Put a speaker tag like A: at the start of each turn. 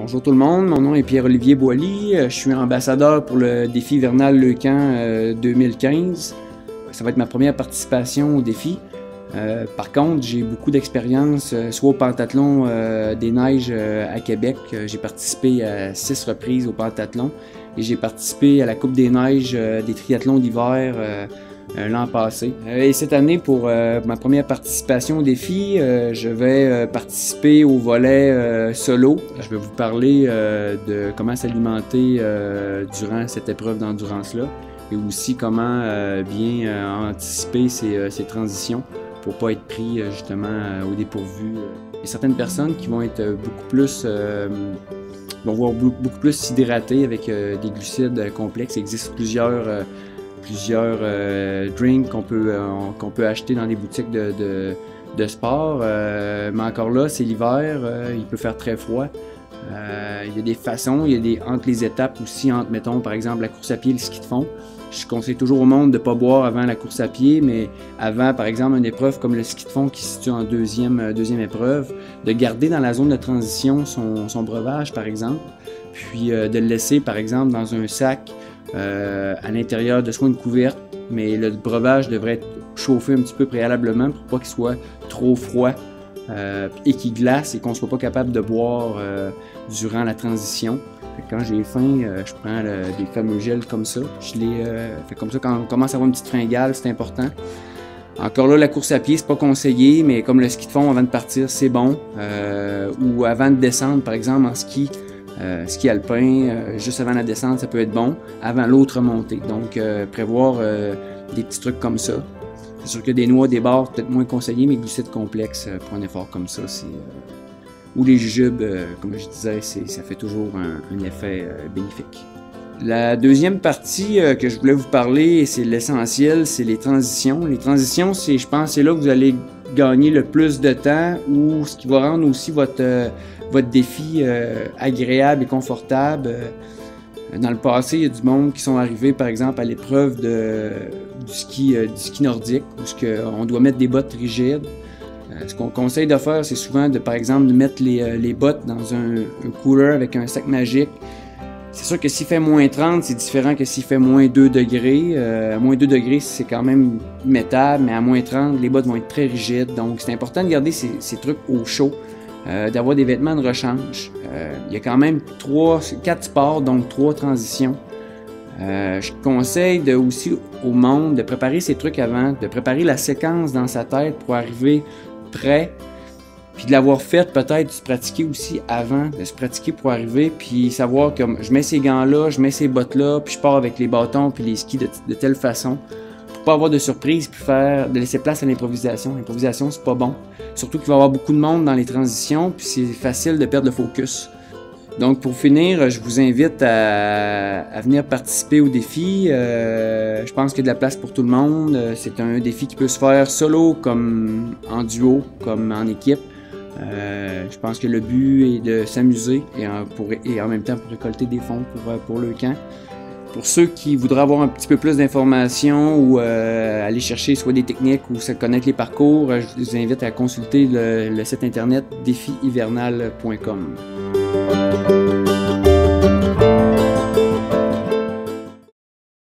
A: Bonjour tout le monde, mon nom est Pierre-Olivier Boily, je suis ambassadeur pour le défi hivernal Leucan 2015. Ça va être ma première participation au défi. Par contre, j'ai beaucoup d'expérience, soit au pentathlon des neiges à Québec. J'ai participé à 6 reprises au pentathlon et j'ai participé à la Coupe des neiges des triathlons d'hiver l'an passé. Et cette année, pour ma première participation au défi, je vais participer au volet solo. Je vais vous parler de comment s'alimenter durant cette épreuve d'endurance-là et aussi comment bien anticiper ces transitions pour ne pas être pris justement au dépourvu. Il y a certaines personnes qui vont être beaucoup plus s'hydrater avec des glucides complexes. Il existe plusieurs drinks qu'on peut acheter dans des boutiques de sport, mais encore là, c'est l'hiver, il peut faire très froid. Il y a des façons, il y a entre les étapes aussi, mettons par exemple la course à pied et le ski de fond. Je conseille toujours au monde de ne pas boire avant la course à pied, mais avant, par exemple, une épreuve comme le ski de fond qui se situe en deuxième épreuve, de garder dans la zone de transition son breuvage, par exemple, puis de le laisser, par exemple, dans un sac à l'intérieur de soit une couverte, mais le breuvage devrait être chauffé un petit peu préalablement pour pas qu'il soit trop froid et qu'il glace et qu'on ne soit pas capable de boire durant la transition. Quand j'ai faim, je prends des fameux gels comme ça. Je les fais comme ça quand on commence à avoir une petite fringale, c'est important. Encore là, la course à pied, c'est pas conseillé, mais comme le ski de fond avant de partir, c'est bon. Ou avant de descendre, par exemple, en ski alpin, juste avant la descente, ça peut être bon. Avant l'autre montée. Donc, prévoir des petits trucs comme ça. C'est sûr que des noix, des barres, peut-être moins conseillé, mais glucides complexes pour un effort comme ça, c'est... ou les jujubes, comme je disais, ça fait toujours un effet bénéfique. La deuxième partie que je voulais vous parler, c'est l'essentiel, c'est les transitions. Les transitions, je pense, c'est là que vous allez gagner le plus de temps ou ce qui va rendre aussi votre défi agréable et confortable. Dans le passé, il y a du monde qui sont arrivés, par exemple, à l'épreuve du ski nordique, où on doit mettre des bottes rigides. Ce qu'on conseille de faire, c'est souvent, par exemple, de mettre les bottes dans un cooler avec un sac magique. C'est sûr que s'il fait moins 30, c'est différent que s'il fait moins 2 degrés. À moins 2 degrés, c'est quand même mettable, mais à moins 30, les bottes vont être très rigides. Donc, c'est important de garder ces trucs au chaud, d'avoir des vêtements de rechange. Il y a quand même 4 sports, donc 3 transitions. Je conseille aussi au monde de préparer ces trucs avant, de préparer la séquence dans sa tête pour arriver prêt, puis de l'avoir fait peut-être, de se pratiquer aussi avant, de se pratiquer pour arriver, puis savoir que je mets ces gants-là, je mets ces bottes-là, puis je pars avec les bâtons puis les skis de telle façon, pour pas avoir de surprise, puis de laisser place à l'improvisation. L'improvisation, c'est pas bon. Surtout qu'il va y avoir beaucoup de monde dans les transitions, puis c'est facile de perdre le focus. Donc pour finir, je vous invite à venir participer au défi. Je pense qu'il y a de la place pour tout le monde. C'est un défi qui peut se faire solo, comme en duo, comme en équipe. Je pense que le but est de s'amuser et en même temps pour récolter des fonds pour Leucan. Pour ceux qui voudraient avoir un petit peu plus d'informations ou aller chercher soit des techniques ou connaître les parcours, je vous invite à consulter le site internet défihivernal.com.